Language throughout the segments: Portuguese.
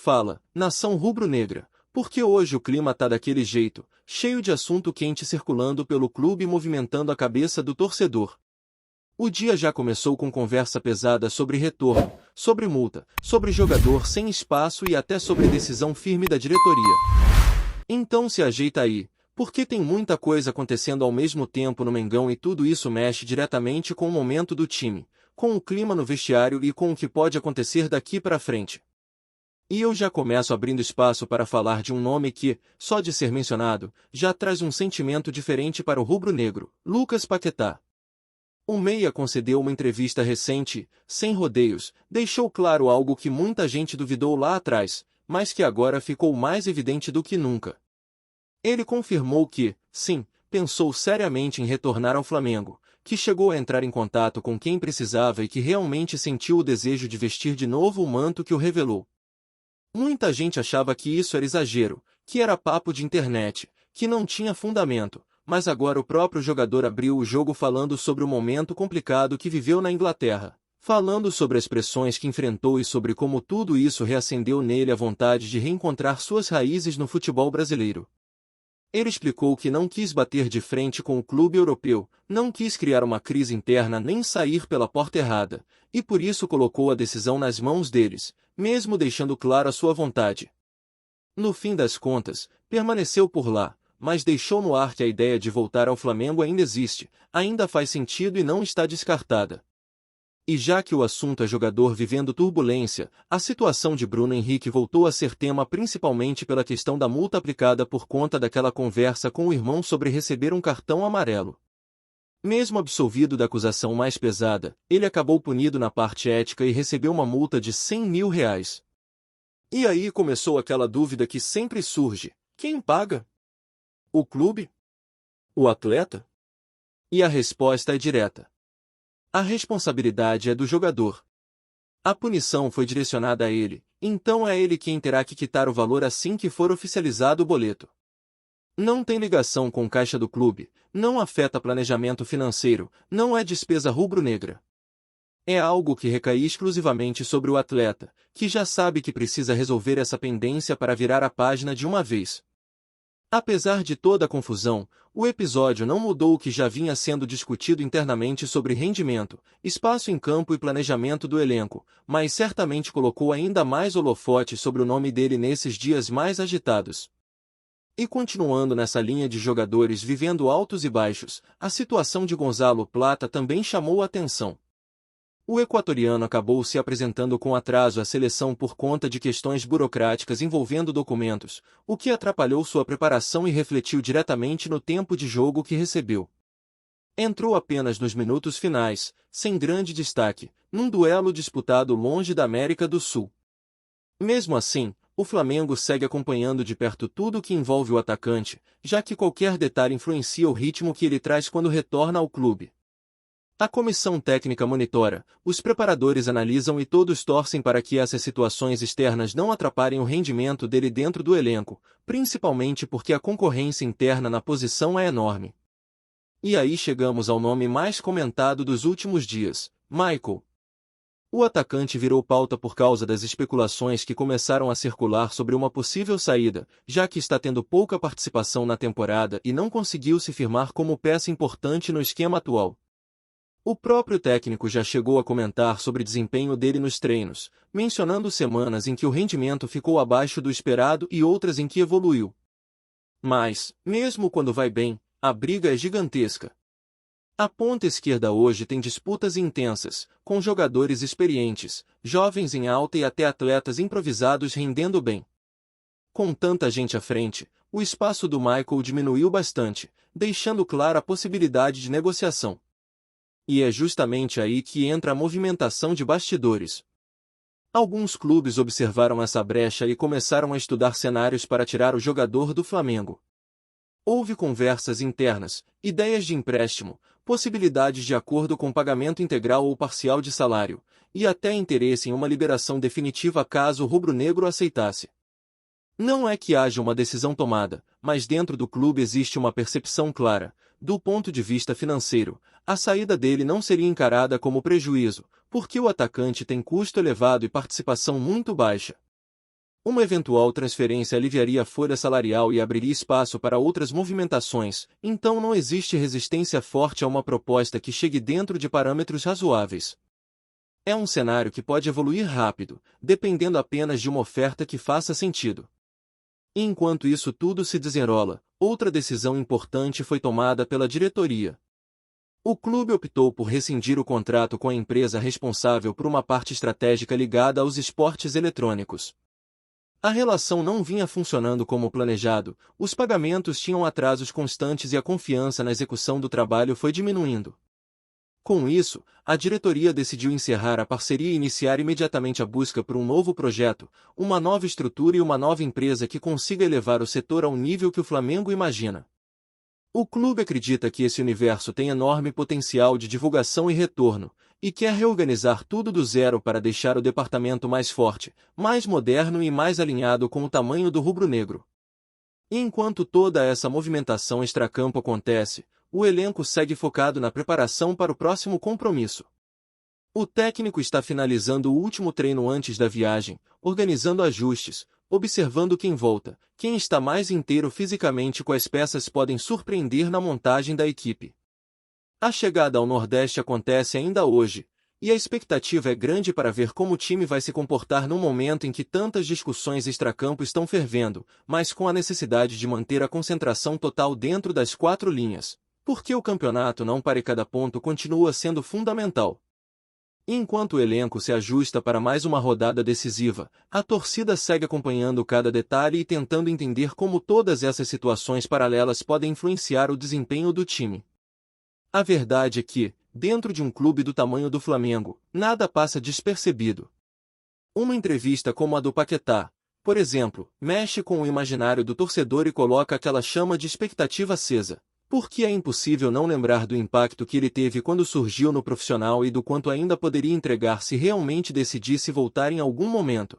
Fala, nação rubro-negra, porque hoje o clima tá daquele jeito, cheio de assunto quente circulando pelo clube e movimentando a cabeça do torcedor. O dia já começou com conversa pesada sobre retorno, sobre multa, sobre jogador sem espaço e até sobre decisão firme da diretoria. Então se ajeita aí, porque tem muita coisa acontecendo ao mesmo tempo no Mengão e tudo isso mexe diretamente com o momento do time, com o clima no vestiário e com o que pode acontecer daqui para frente. E eu já começo abrindo espaço para falar de um nome que, só de ser mencionado, já traz um sentimento diferente para o rubro-negro, Lucas Paquetá. O meia concedeu uma entrevista recente, sem rodeios, deixou claro algo que muita gente duvidou lá atrás, mas que agora ficou mais evidente do que nunca. Ele confirmou que, sim, pensou seriamente em retornar ao Flamengo, que chegou a entrar em contato com quem precisava e que realmente sentiu o desejo de vestir de novo o manto que o revelou. Muita gente achava que isso era exagero, que era papo de internet, que não tinha fundamento, mas agora o próprio jogador abriu o jogo falando sobre o momento complicado que viveu na Inglaterra, falando sobre as pressões que enfrentou e sobre como tudo isso reacendeu nele a vontade de reencontrar suas raízes no futebol brasileiro. Ele explicou que não quis bater de frente com o clube europeu, não quis criar uma crise interna nem sair pela porta errada, e por isso colocou a decisão nas mãos deles, mesmo deixando claro a sua vontade. No fim das contas, permaneceu por lá, mas deixou no ar que a ideia de voltar ao Flamengo ainda existe, ainda faz sentido e não está descartada. E já que o assunto é jogador vivendo turbulência, a situação de Bruno Henrique voltou a ser tema principalmente pela questão da multa aplicada por conta daquela conversa com o irmão sobre receber um cartão amarelo. Mesmo absolvido da acusação mais pesada, ele acabou punido na parte ética e recebeu uma multa de R$100 mil. E aí começou aquela dúvida que sempre surge: quem paga? O clube? O atleta? E a resposta é direta. A responsabilidade é do jogador. A punição foi direcionada a ele, então é ele quem terá que quitar o valor assim que for oficializado o boleto. Não tem ligação com caixa do clube, não afeta planejamento financeiro, não é despesa rubro-negra. É algo que recai exclusivamente sobre o atleta, que já sabe que precisa resolver essa pendência para virar a página de uma vez. Apesar de toda a confusão, o episódio não mudou o que já vinha sendo discutido internamente sobre rendimento, espaço em campo e planejamento do elenco, mas certamente colocou ainda mais holofote sobre o nome dele nesses dias mais agitados. E continuando nessa linha de jogadores vivendo altos e baixos, a situação de Gonzalo Plata também chamou a atenção. O equatoriano acabou se apresentando com atraso à seleção por conta de questões burocráticas envolvendo documentos, o que atrapalhou sua preparação e refletiu diretamente no tempo de jogo que recebeu. Entrou apenas nos minutos finais, sem grande destaque, num duelo disputado longe da América do Sul. Mesmo assim, o Flamengo segue acompanhando de perto tudo o que envolve o atacante, já que qualquer detalhe influencia o ritmo que ele traz quando retorna ao clube. A comissão técnica monitora, os preparadores analisam e todos torcem para que essas situações externas não atrapalhem o rendimento dele dentro do elenco, principalmente porque a concorrência interna na posição é enorme. E aí chegamos ao nome mais comentado dos últimos dias, Michael. O atacante virou pauta por causa das especulações que começaram a circular sobre uma possível saída, já que está tendo pouca participação na temporada e não conseguiu se firmar como peça importante no esquema atual. O próprio técnico já chegou a comentar sobre o desempenho dele nos treinos, mencionando semanas em que o rendimento ficou abaixo do esperado e outras em que evoluiu. Mas, mesmo quando vai bem, a briga é gigantesca. A ponta esquerda hoje tem disputas intensas, com jogadores experientes, jovens em alta e até atletas improvisados rendendo bem. Com tanta gente à frente, o espaço do Michael diminuiu bastante, deixando clara a possibilidade de negociação. E é justamente aí que entra a movimentação de bastidores. Alguns clubes observaram essa brecha e começaram a estudar cenários para tirar o jogador do Flamengo. Houve conversas internas, ideias de empréstimo, possibilidades de acordo com pagamento integral ou parcial de salário, e até interesse em uma liberação definitiva caso o rubro-negro aceitasse. Não é que haja uma decisão tomada, mas dentro do clube existe uma percepção clara. Do ponto de vista financeiro, a saída dele não seria encarada como prejuízo, porque o atacante tem custo elevado e participação muito baixa. Uma eventual transferência aliviaria a folha salarial e abriria espaço para outras movimentações, então não existe resistência forte a uma proposta que chegue dentro de parâmetros razoáveis. É um cenário que pode evoluir rápido, dependendo apenas de uma oferta que faça sentido. E enquanto isso tudo se desenrola, outra decisão importante foi tomada pela diretoria. O clube optou por rescindir o contrato com a empresa responsável por uma parte estratégica ligada aos esportes eletrônicos. A relação não vinha funcionando como planejado, os pagamentos tinham atrasos constantes e a confiança na execução do trabalho foi diminuindo. Com isso, a diretoria decidiu encerrar a parceria e iniciar imediatamente a busca por um novo projeto, uma nova estrutura e uma nova empresa que consiga elevar o setor ao nível que o Flamengo imagina. O clube acredita que esse universo tem enorme potencial de divulgação e retorno, e quer reorganizar tudo do zero para deixar o departamento mais forte, mais moderno e mais alinhado com o tamanho do rubro-negro. E enquanto toda essa movimentação extracampo acontece, o elenco segue focado na preparação para o próximo compromisso. O técnico está finalizando o último treino antes da viagem, organizando ajustes, observando quem volta, quem está mais inteiro fisicamente, quais peças podem surpreender na montagem da equipe. A chegada ao Nordeste acontece ainda hoje, e a expectativa é grande para ver como o time vai se comportar num momento em que tantas discussões extracampo estão fervendo, mas com a necessidade de manter a concentração total dentro das quatro linhas, porque o campeonato não para e cada ponto continua sendo fundamental. Enquanto o elenco se ajusta para mais uma rodada decisiva, a torcida segue acompanhando cada detalhe e tentando entender como todas essas situações paralelas podem influenciar o desempenho do time. A verdade é que, dentro de um clube do tamanho do Flamengo, nada passa despercebido. Uma entrevista como a do Paquetá, por exemplo, mexe com o imaginário do torcedor e coloca aquela chama de expectativa acesa, porque é impossível não lembrar do impacto que ele teve quando surgiu no profissional e do quanto ainda poderia entregar se realmente decidisse voltar em algum momento.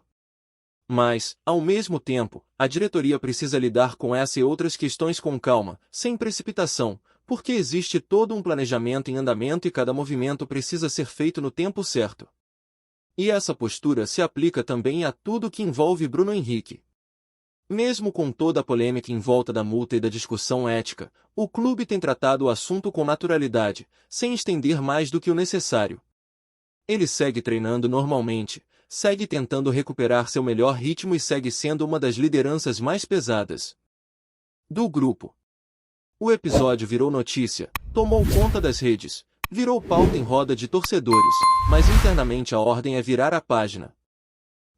Mas, ao mesmo tempo, a diretoria precisa lidar com essa e outras questões com calma, sem precipitação, porque existe todo um planejamento em andamento e cada movimento precisa ser feito no tempo certo. E essa postura se aplica também a tudo que envolve Bruno Henrique. Mesmo com toda a polêmica em volta da multa e da discussão ética, o clube tem tratado o assunto com naturalidade, sem estender mais do que o necessário. Ele segue treinando normalmente, segue tentando recuperar seu melhor ritmo e segue sendo uma das lideranças mais pesadas do grupo. O episódio virou notícia, tomou conta das redes, virou pauta em roda de torcedores, mas internamente a ordem é virar a página.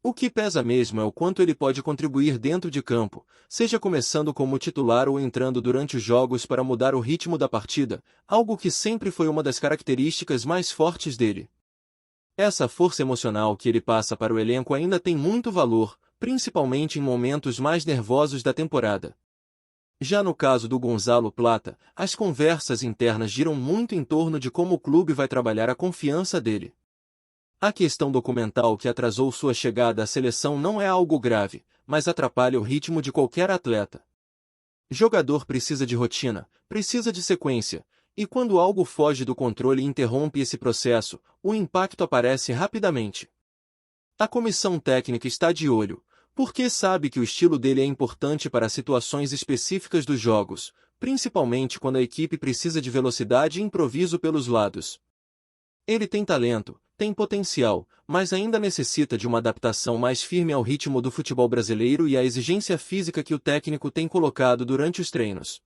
O que pesa mesmo é o quanto ele pode contribuir dentro de campo, seja começando como titular ou entrando durante os jogos para mudar o ritmo da partida, algo que sempre foi uma das características mais fortes dele. Essa força emocional que ele passa para o elenco ainda tem muito valor, principalmente em momentos mais nervosos da temporada. Já no caso do Gonzalo Plata, as conversas internas giram muito em torno de como o clube vai trabalhar a confiança dele. A questão documental que atrasou sua chegada à seleção não é algo grave, mas atrapalha o ritmo de qualquer atleta. Jogador precisa de rotina, precisa de sequência, e quando algo foge do controle e interrompe esse processo, o impacto aparece rapidamente. A comissão técnica está de olho, porque sabe que o estilo dele é importante para situações específicas dos jogos, principalmente quando a equipe precisa de velocidade e improviso pelos lados. Ele tem talento, tem potencial, mas ainda necessita de uma adaptação mais firme ao ritmo do futebol brasileiro e à exigência física que o técnico tem colocado durante os treinos.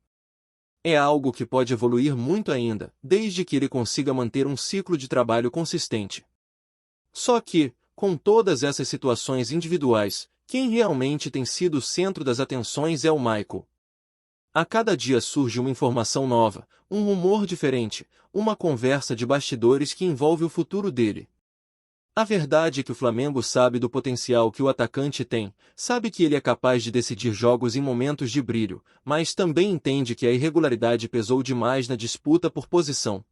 É algo que pode evoluir muito ainda, desde que ele consiga manter um ciclo de trabalho consistente. Só que, com todas essas situações individuais, quem realmente tem sido o centro das atenções é o Michael. A cada dia surge uma informação nova, um rumor diferente, uma conversa de bastidores que envolve o futuro dele. A verdade é que o Flamengo sabe do potencial que o atacante tem, sabe que ele é capaz de decidir jogos em momentos de brilho, mas também entende que a irregularidade pesou demais na disputa por posição.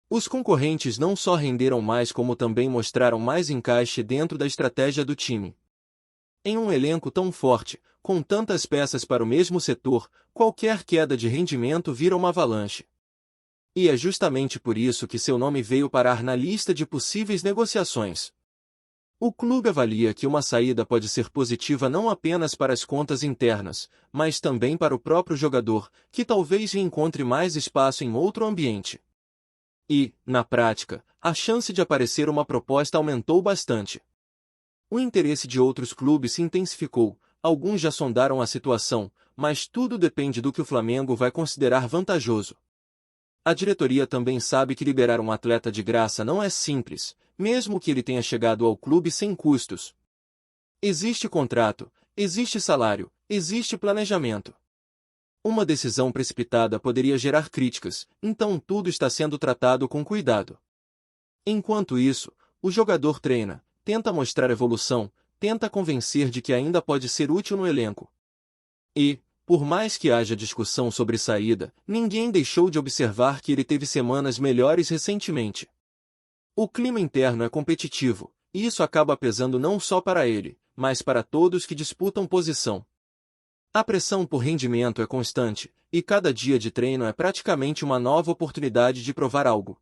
Os concorrentes não só renderam mais como também mostraram mais encaixe dentro da estratégia do time. Em um elenco tão forte, com tantas peças para o mesmo setor, qualquer queda de rendimento vira uma avalanche. E é justamente por isso que seu nome veio parar na lista de possíveis negociações. O clube avalia que uma saída pode ser positiva não apenas para as contas internas, mas também para o próprio jogador, que talvez encontre mais espaço em outro ambiente. E, na prática, a chance de aparecer uma proposta aumentou bastante. O interesse de outros clubes se intensificou, alguns já sondaram a situação, mas tudo depende do que o Flamengo vai considerar vantajoso. A diretoria também sabe que liberar um atleta de graça não é simples, mesmo que ele tenha chegado ao clube sem custos. Existe contrato, existe salário, existe planejamento. Uma decisão precipitada poderia gerar críticas, então tudo está sendo tratado com cuidado. Enquanto isso, o jogador treina, tenta mostrar evolução, tenta convencer de que ainda pode ser útil no elenco. E, por mais que haja discussão sobre saída, ninguém deixou de observar que ele teve semanas melhores recentemente. O clima interno é competitivo, e isso acaba pesando não só para ele, mas para todos que disputam posição. A pressão por rendimento é constante, e cada dia de treino é praticamente uma nova oportunidade de provar algo.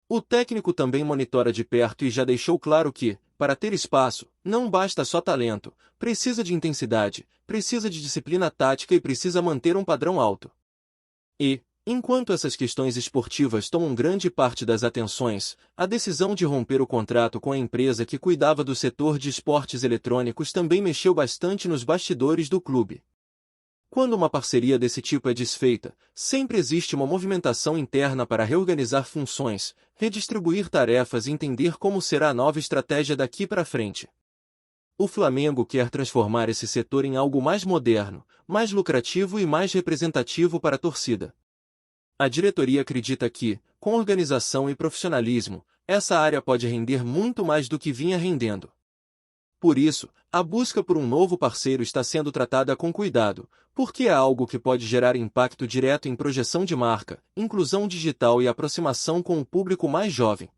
O técnico também monitora de perto e já deixou claro que, para ter espaço, não basta só talento, precisa de intensidade, precisa de disciplina tática e precisa manter um padrão alto. E, enquanto essas questões esportivas tomam grande parte das atenções, a decisão de romper o contrato com a empresa que cuidava do setor de esportes eletrônicos também mexeu bastante nos bastidores do clube. Quando uma parceria desse tipo é desfeita, sempre existe uma movimentação interna para reorganizar funções, redistribuir tarefas e entender como será a nova estratégia daqui para frente. O Flamengo quer transformar esse setor em algo mais moderno, mais lucrativo e mais representativo para a torcida. A diretoria acredita que, com organização e profissionalismo, essa área pode render muito mais do que vinha rendendo. Por isso, a busca por um novo parceiro está sendo tratada com cuidado, porque é algo que pode gerar impacto direto em projeção de marca, inclusão digital e aproximação com o público mais jovem.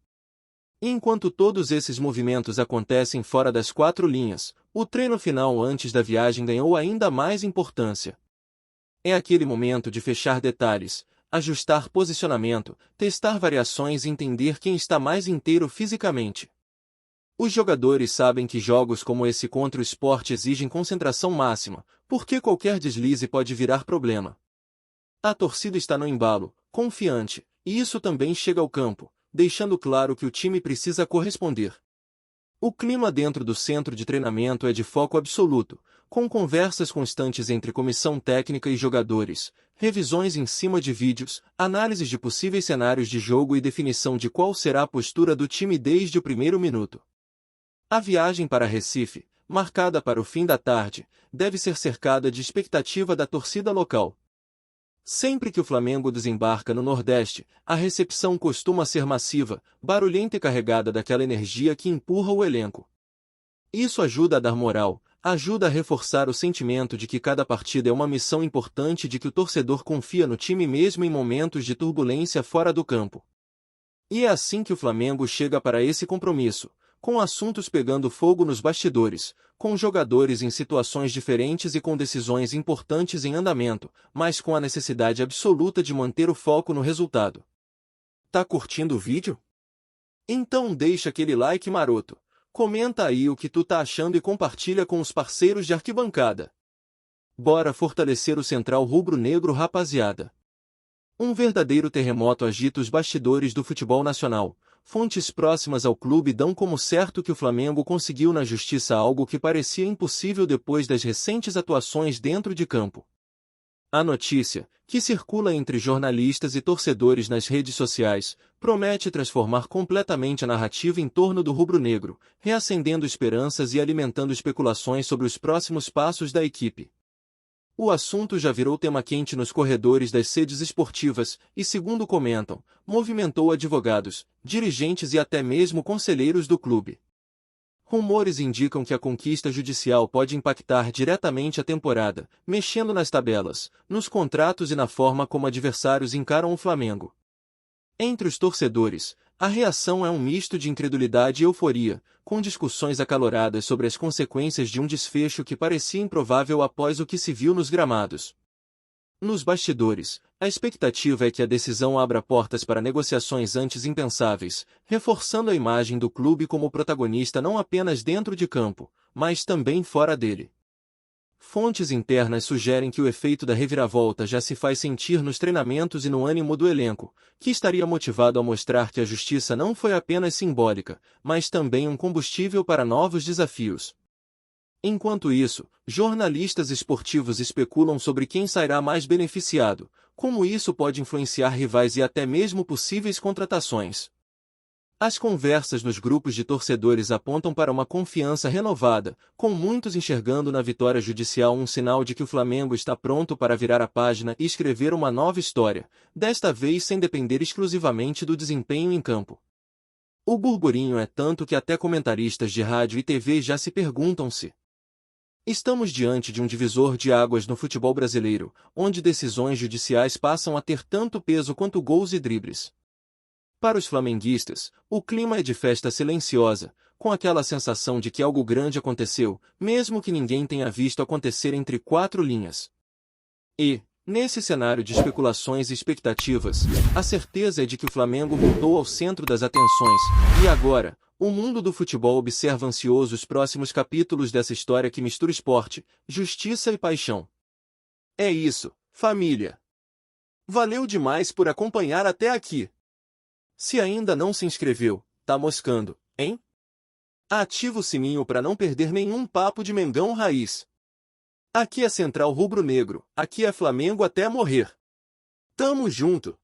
E enquanto todos esses movimentos acontecem fora das quatro linhas, o treino final antes da viagem ganhou ainda mais importância. É aquele momento de fechar detalhes, ajustar posicionamento, testar variações e entender quem está mais inteiro fisicamente. Os jogadores sabem que jogos como esse contra o Sport exigem concentração máxima, porque qualquer deslize pode virar problema. A torcida está no embalo, confiante, e isso também chega ao campo, deixando claro que o time precisa corresponder. O clima dentro do centro de treinamento é de foco absoluto, com conversas constantes entre comissão técnica e jogadores, revisões em cima de vídeos, análises de possíveis cenários de jogo e definição de qual será a postura do time desde o primeiro minuto. A viagem para Recife, marcada para o fim da tarde, deve ser cercada de expectativa da torcida local. Sempre que o Flamengo desembarca no Nordeste, a recepção costuma ser massiva, barulhenta e carregada daquela energia que empurra o elenco. Isso ajuda a dar moral, ajuda a reforçar o sentimento de que cada partida é uma missão importante e de que o torcedor confia no time mesmo em momentos de turbulência fora do campo. E é assim que o Flamengo chega para esse compromisso, com assuntos pegando fogo nos bastidores, com jogadores em situações diferentes e com decisões importantes em andamento, mas com a necessidade absoluta de manter o foco no resultado. Tá curtindo o vídeo? Então deixa aquele like maroto, comenta aí o que tu tá achando e compartilha com os parceiros de arquibancada. Bora fortalecer o Central Rubro-Negro, rapaziada. Um verdadeiro terremoto agita os bastidores do futebol nacional. Fontes próximas ao clube dão como certo que o Flamengo conseguiu na justiça algo que parecia impossível depois das recentes atuações dentro de campo. A notícia, que circula entre jornalistas e torcedores nas redes sociais, promete transformar completamente a narrativa em torno do rubro-negro, reacendendo esperanças e alimentando especulações sobre os próximos passos da equipe. O assunto já virou tema quente nos corredores das sedes esportivas e, segundo comentam, movimentou advogados, dirigentes e até mesmo conselheiros do clube. Rumores indicam que a conquista judicial pode impactar diretamente a temporada, mexendo nas tabelas, nos contratos e na forma como adversários encaram o Flamengo. Entre os torcedores, a reação é um misto de incredulidade e euforia, com discussões acaloradas sobre as consequências de um desfecho que parecia improvável após o que se viu nos gramados. Nos bastidores, a expectativa é que a decisão abra portas para negociações antes impensáveis, reforçando a imagem do clube como protagonista não apenas dentro de campo, mas também fora dele. Fontes internas sugerem que o efeito da reviravolta já se faz sentir nos treinamentos e no ânimo do elenco, que estaria motivado a mostrar que a justiça não foi apenas simbólica, mas também um combustível para novos desafios. Enquanto isso, jornalistas esportivos especulam sobre quem sairá mais beneficiado, como isso pode influenciar rivais e até mesmo possíveis contratações. As conversas nos grupos de torcedores apontam para uma confiança renovada, com muitos enxergando na vitória judicial um sinal de que o Flamengo está pronto para virar a página e escrever uma nova história, desta vez sem depender exclusivamente do desempenho em campo. O burburinho é tanto que até comentaristas de rádio e TV já se perguntam se estamos diante de um divisor de águas no futebol brasileiro, onde decisões judiciais passam a ter tanto peso quanto gols e dribles. Para os flamenguistas, o clima é de festa silenciosa, com aquela sensação de que algo grande aconteceu, mesmo que ninguém tenha visto acontecer entre quatro linhas. E, nesse cenário de especulações e expectativas, a certeza é de que o Flamengo voltou ao centro das atenções, e agora, o mundo do futebol observa ansioso os próximos capítulos dessa história que mistura esporte, justiça e paixão. É isso, família. Valeu demais por acompanhar até aqui. Se ainda não se inscreveu, tá moscando, hein? Ativa o sininho para não perder nenhum papo de Mengão Raiz. Aqui é Central Rubro Negro, aqui é Flamengo até morrer. Tamo junto!